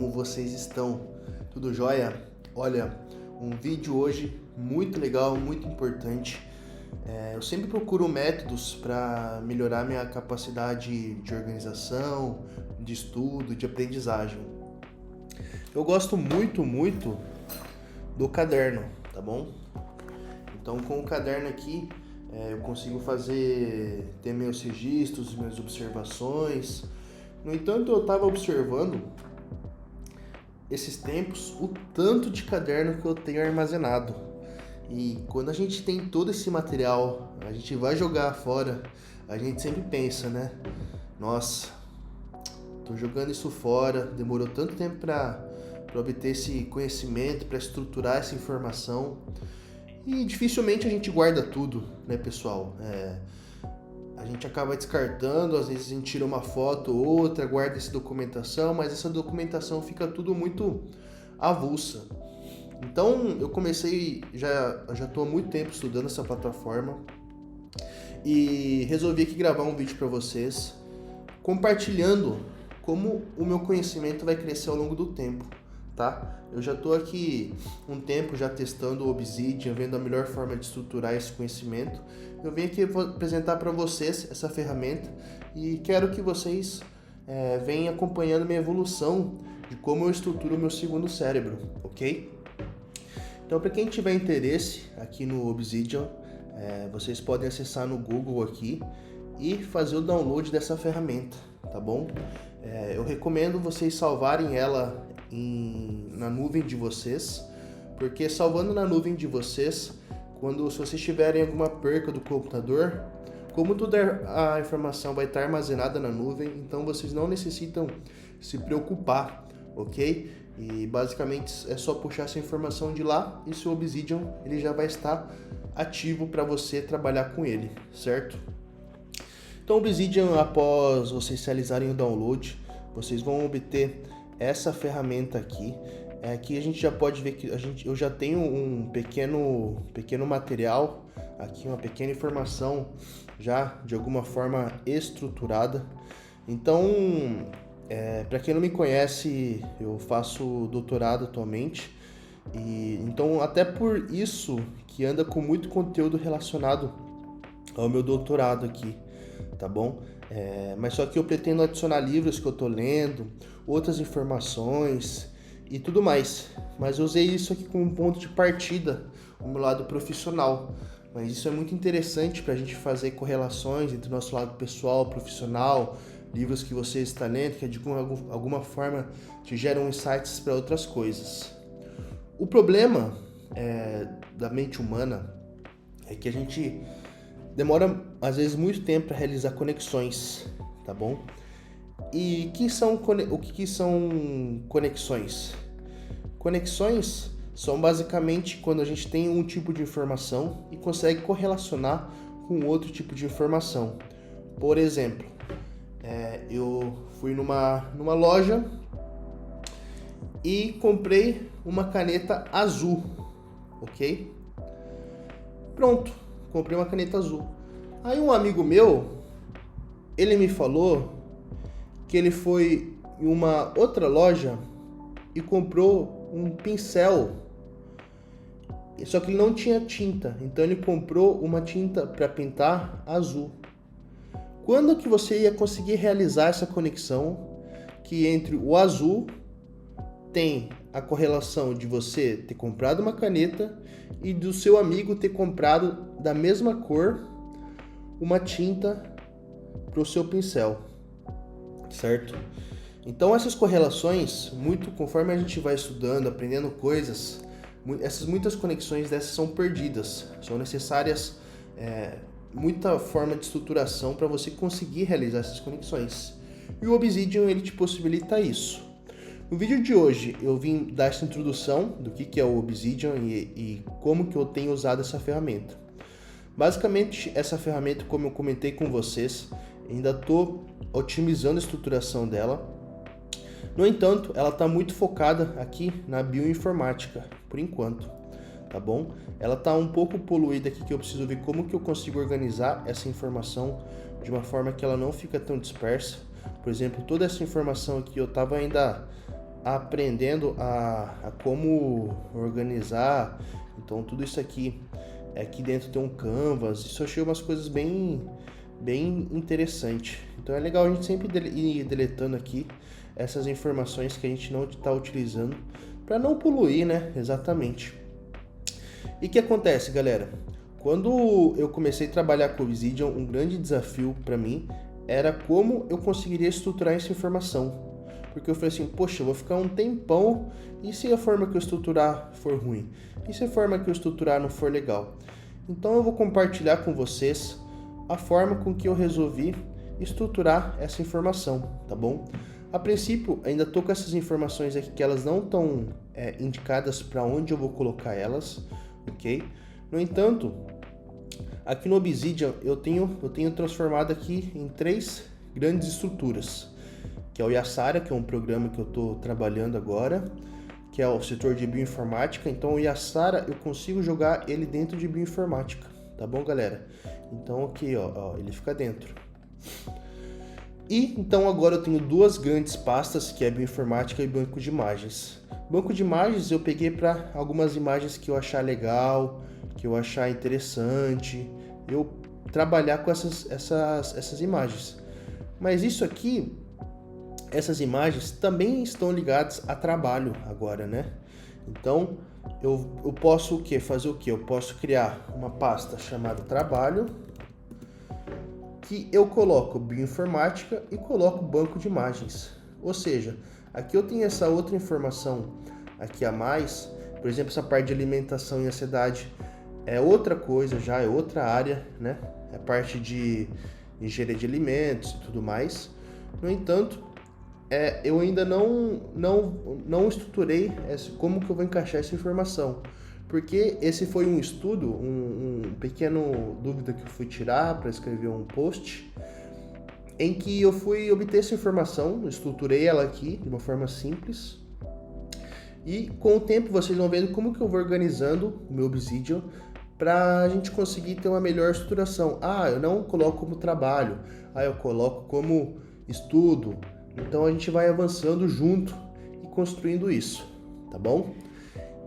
Como vocês estão? Tudo jóia? Olha, um vídeo hoje muito legal, muito importante. Eu sempre procuro métodos para melhorar minha capacidade de organização, de estudo, de aprendizagem. Eu gosto muito do caderno, tá bom? Então, com o caderno aqui, eu consigo ter meus registros, minhas observações. No entanto, eu estava observando esses tempos o tanto de caderno que eu tenho armazenado. E quando a gente tem todo esse material, a gente vai jogar fora, a gente sempre pensa, né? Nossa, tô jogando isso fora, demorou tanto tempo para obter esse conhecimento, para estruturar essa informação. E dificilmente a gente guarda tudo, né, pessoal? A gente acaba descartando, às vezes a gente tira uma foto ou outra, guarda essa documentação, mas essa documentação fica tudo muito avulsa. Então eu comecei, já estou há muito tempo estudando essa plataforma e resolvi aqui gravar um vídeo para vocês, compartilhando como o meu conhecimento vai crescer ao longo do tempo, tá? Eu já estou aqui um tempo já testando o Obsidian, vendo a melhor forma de estruturar esse conhecimento. Eu vim aqui apresentar para vocês essa ferramenta e quero que vocês venham acompanhando minha evolução de como eu estruturo o meu segundo cérebro, ok? Então, para quem tiver interesse aqui no Obsidian, vocês podem acessar no Google aqui e fazer o download dessa ferramenta, tá bom? Eu recomendo vocês salvarem ela na nuvem de vocês, porque salvando na nuvem de vocês, se vocês tiverem alguma perca do computador, como toda a informação vai estar armazenada na nuvem, então vocês não necessitam se preocupar, ok? E basicamente é só puxar essa informação de lá e seu Obsidian ele já vai estar ativo para você trabalhar com ele, certo? Então o Obsidian, após vocês realizarem o download, vocês vão obter essa ferramenta aqui. Aqui a gente já pode ver que eu já tenho um pequeno material, aqui uma pequena informação já de alguma forma estruturada. Então, para quem não me conhece, eu faço doutorado atualmente e então até por isso que anda com muito conteúdo relacionado ao meu doutorado aqui, tá bom? Mas só que eu pretendo adicionar livros que eu tô lendo, outras informações e tudo mais. Mas eu usei isso aqui como um ponto de partida, o meu lado profissional. Mas isso é muito interessante para a gente fazer correlações entre o nosso lado pessoal, profissional, livros que você está lendo, que de alguma forma te geram insights para outras coisas. O problema da mente humana é que a gente demora às vezes muito tempo para realizar conexões, tá bom? E o que são conexões? Conexões são basicamente quando a gente tem um tipo de informação e consegue correlacionar com outro tipo de informação. Por exemplo, eu fui numa loja e comprei uma caneta azul, ok? Pronto, comprei uma caneta azul. Aí um amigo meu, ele me falou que ele foi em uma outra loja e comprou um pincel. Só que ele não tinha tinta, então ele comprou uma tinta para pintar azul. Quando que você ia conseguir realizar essa conexão que entre o azul tem a correlação de você ter comprado uma caneta e do seu amigo ter comprado da mesma cor uma tinta para o seu pincel, certo? Então essas correlações, muito conforme a gente vai estudando, aprendendo coisas, muitas conexões dessas são perdidas, são necessárias muita forma de estruturação para você conseguir realizar essas conexões. E o Obsidian ele te possibilita isso. No vídeo de hoje eu vim dar essa introdução do que é o Obsidian e como que eu tenho usado essa ferramenta. Basicamente essa ferramenta, como eu comentei com vocês, ainda estou otimizando a estruturação dela. No entanto, ela está muito focada aqui na bioinformática, por enquanto, tá bom? Ela está um pouco poluída aqui, que eu preciso ver como que eu consigo organizar essa informação de uma forma que ela não fica tão dispersa. Por exemplo, toda essa informação aqui eu estava ainda aprendendo a como organizar. Então tudo isso aqui dentro tem um canvas. Isso eu achei umas coisas bem interessante. Então é legal a gente sempre ir deletando aqui essas informações que a gente não está utilizando para não poluir, né? Exatamente. E o que acontece, galera? Quando eu comecei a trabalhar com o Obsidian, um grande desafio para mim era como eu conseguiria estruturar essa informação. Porque eu falei assim, poxa, eu vou ficar um tempão, e se a forma que eu estruturar for ruim? E se a forma que eu estruturar não for legal? Então eu vou compartilhar com vocês a forma com que eu resolvi estruturar essa informação, tá bom? A princípio, ainda estou com essas informações aqui que elas não estão indicadas para onde eu vou colocar elas, ok? No entanto, aqui no Obsidian eu tenho transformado aqui em 3 grandes estruturas, que é o Yasara, que é um programa que eu estou trabalhando agora, que é o setor de bioinformática. Então o Yasara eu consigo jogar ele dentro de bioinformática, tá bom, galera? Então aqui, ó, ele fica dentro. E então agora eu tenho 2 grandes pastas, que é bioinformática e banco de imagens. Banco de imagens eu peguei para algumas imagens que eu achar legal, que eu achar interessante, eu trabalhar com essas imagens. Mas isso aqui, essas imagens também estão ligadas a trabalho agora, né? Então eu posso o quê? Fazer o quê? Eu posso criar uma pasta chamada trabalho, que eu coloco bioinformática e coloco banco de imagens. Ou seja, aqui eu tenho essa outra informação aqui a mais, por exemplo, essa parte de alimentação e ansiedade é outra coisa já, é outra área, né? É parte de engenharia de alimentos e tudo mais. No entanto, eu ainda não estruturei como que eu vou encaixar essa informação. Porque esse foi um estudo, um pequeno dúvida que eu fui tirar para escrever um post, em que eu fui obter essa informação, estruturei ela aqui de uma forma simples, e com o tempo vocês vão vendo como que eu vou organizando o meu Obsidian para a gente conseguir ter uma melhor estruturação. Eu não coloco como trabalho, eu coloco como estudo. Então a gente vai avançando junto e construindo isso, tá bom?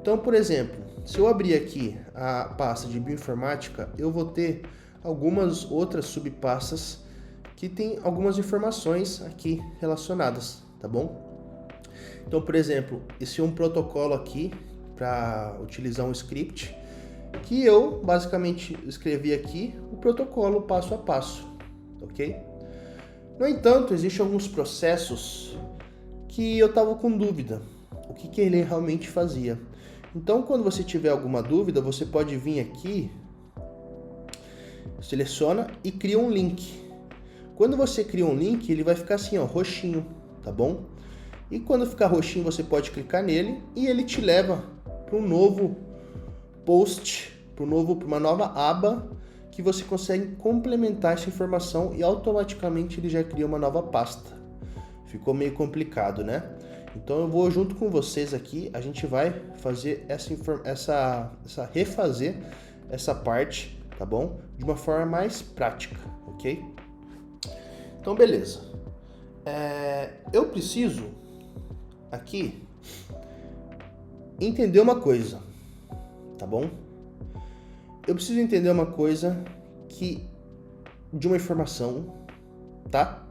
Então, por exemplo, se eu abrir aqui a pasta de bioinformática, eu vou ter algumas outras subpastas que tem algumas informações aqui relacionadas, tá bom? Então, por exemplo, esse é um protocolo aqui para utilizar um script que eu basicamente escrevi aqui o protocolo passo a passo, ok? No entanto, existem alguns processos que eu estava com dúvida, o que ele realmente fazia. Então, quando você tiver alguma dúvida, você pode vir aqui, seleciona e cria um link. Quando você cria um link, ele vai ficar assim, ó, roxinho, tá bom? E quando ficar roxinho, você pode clicar nele e ele te leva para um novo post, para uma nova aba que você consegue complementar essa informação e automaticamente ele já cria uma nova pasta. Ficou meio complicado, né? Então eu vou junto com vocês aqui, a gente vai fazer refazer essa parte, tá bom? De uma forma mais prática, ok? Então beleza. Eu preciso aqui entender uma coisa, tá bom? Eu preciso entender uma coisa de uma informação, tá?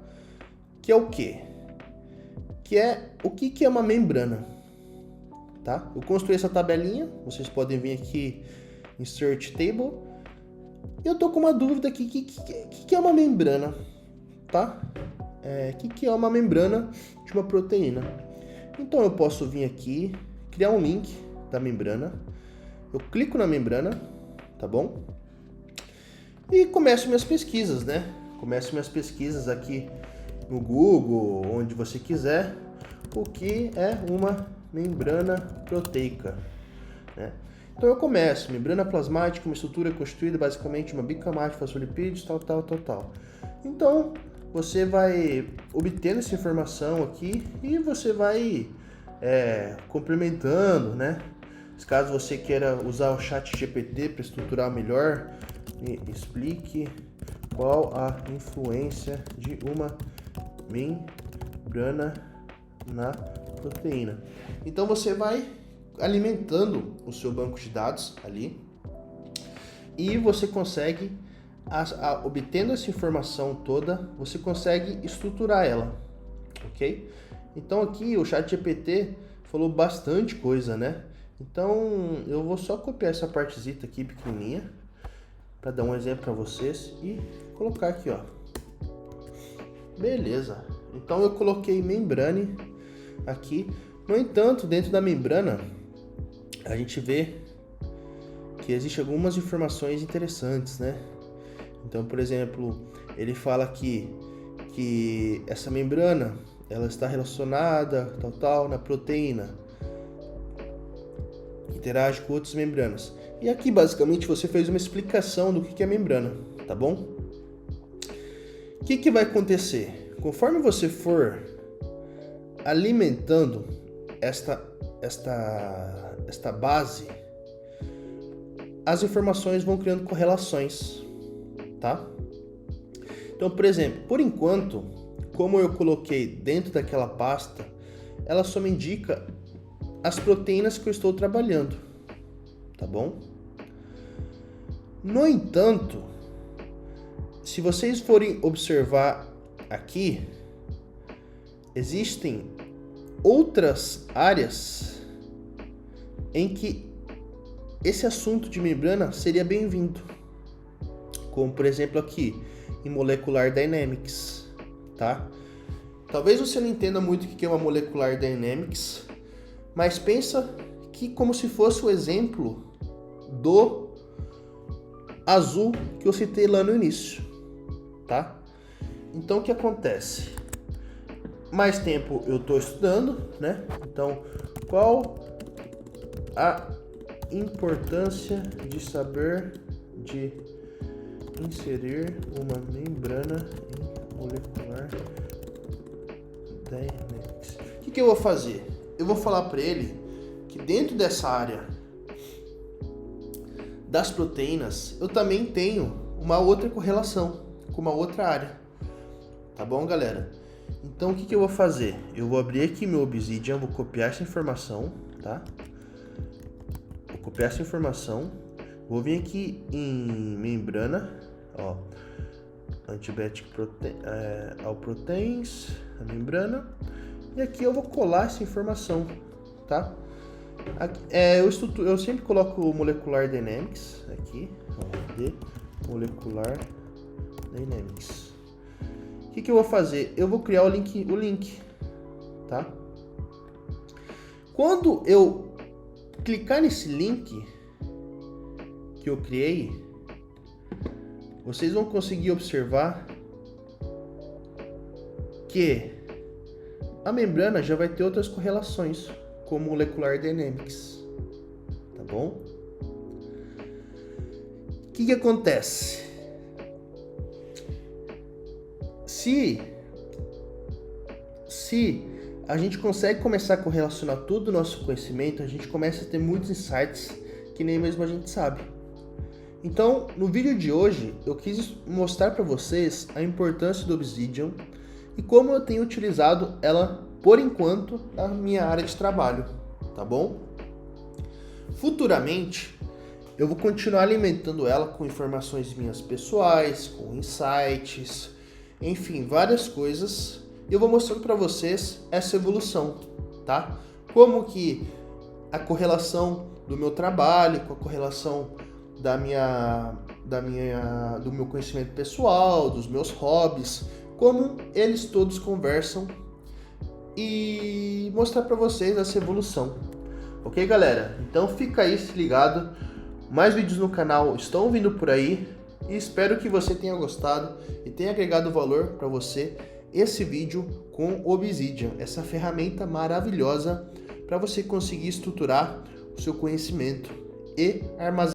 Que é o quê? Que é o que é uma membrana, tá? Eu construí essa tabelinha, vocês podem vir aqui em Search Table. Eu tô com uma dúvida aqui, que é uma membrana, tá? Que é uma membrana de uma proteína. Então eu posso vir aqui, criar um link da membrana, eu clico na membrana, tá bom? E começo minhas pesquisas, né? Começo minhas pesquisas aqui no Google, onde você quiser, o que é uma membrana proteica, né? Então eu começo, membrana plasmática, uma estrutura constituída basicamente de uma bicamada de fosfolipídios, tal. Então você vai obtendo essa informação aqui e você vai complementando, né? Caso você queira usar o ChatGPT para estruturar melhor, me explique qual a influência de uma membrana na proteína. Então você vai alimentando o seu banco de dados ali e você consegue, obtendo essa informação toda, você consegue estruturar ela, ok? Então aqui o ChatGPT falou bastante coisa, né? Então eu vou só copiar essa partezita aqui pequenininha para dar um exemplo para vocês e colocar aqui, ó. Beleza. Então eu coloquei membrane aqui. No entanto, dentro da membrana a gente vê que existem algumas informações interessantes, né? Então, por exemplo, ele fala aqui que essa membrana ela está relacionada na proteína, interage com outras membranas. E aqui basicamente você fez uma explicação do que é membrana, tá bom? O que vai acontecer? Conforme você for alimentando esta base, as informações vão criando correlações, tá? Então, por exemplo, por enquanto, como eu coloquei dentro daquela pasta, ela só me indica as proteínas que eu estou trabalhando, tá bom? No entanto, se vocês forem observar aqui, existem outras áreas em que esse assunto de membrana seria bem-vindo, como por exemplo aqui em Molecular Dynamics, tá? Talvez você não entenda muito o que é uma Molecular Dynamics, mas pensa que como se fosse o exemplo do azul que eu citei lá no início, tá? Então o que acontece? Mais tempo eu estou estudando, né? Então, qual a importância de saber de inserir uma membrana em Molecular Dynamics? O que eu vou fazer? Eu vou falar para ele que dentro dessa área das proteínas, eu também tenho uma outra correlação com uma outra área. Tá bom, galera? Então, o que eu vou fazer? Eu vou abrir aqui meu Obsidian, vou copiar essa informação, tá? Vou copiar essa informação, vou vir aqui em membrana, ó, Antibiotic All Proteins, a membrana, e aqui eu vou colar essa informação, tá? Aqui, eu sempre coloco o Molecular Dynamics aqui, ó, de Molecular Dynamics. O que eu vou fazer? Eu vou criar o link, tá? Quando eu clicar nesse link que eu criei, vocês vão conseguir observar que a membrana já vai ter outras correlações, como Molecular Dynamics, tá bom? O que acontece? Se a gente consegue começar a correlacionar todo o nosso conhecimento, a gente começa a ter muitos insights que nem mesmo a gente sabe. Então, no vídeo de hoje, eu quis mostrar para vocês a importância do Obsidian e como eu tenho utilizado ela por enquanto na minha área de trabalho, tá bom? Futuramente, eu vou continuar alimentando ela com informações minhas pessoais, com insights, enfim, várias coisas. E eu vou mostrando para vocês essa evolução, tá? Como que a correlação do meu trabalho, com a correlação do meu conhecimento pessoal, dos meus hobbies, como eles todos conversam e mostrar para vocês essa evolução. Ok, galera? Então fica aí ligado. Mais vídeos no canal estão vindo por aí e espero que você tenha gostado e tenha agregado valor para você esse vídeo com o Obsidian, essa ferramenta maravilhosa para você conseguir estruturar o seu conhecimento e armazenar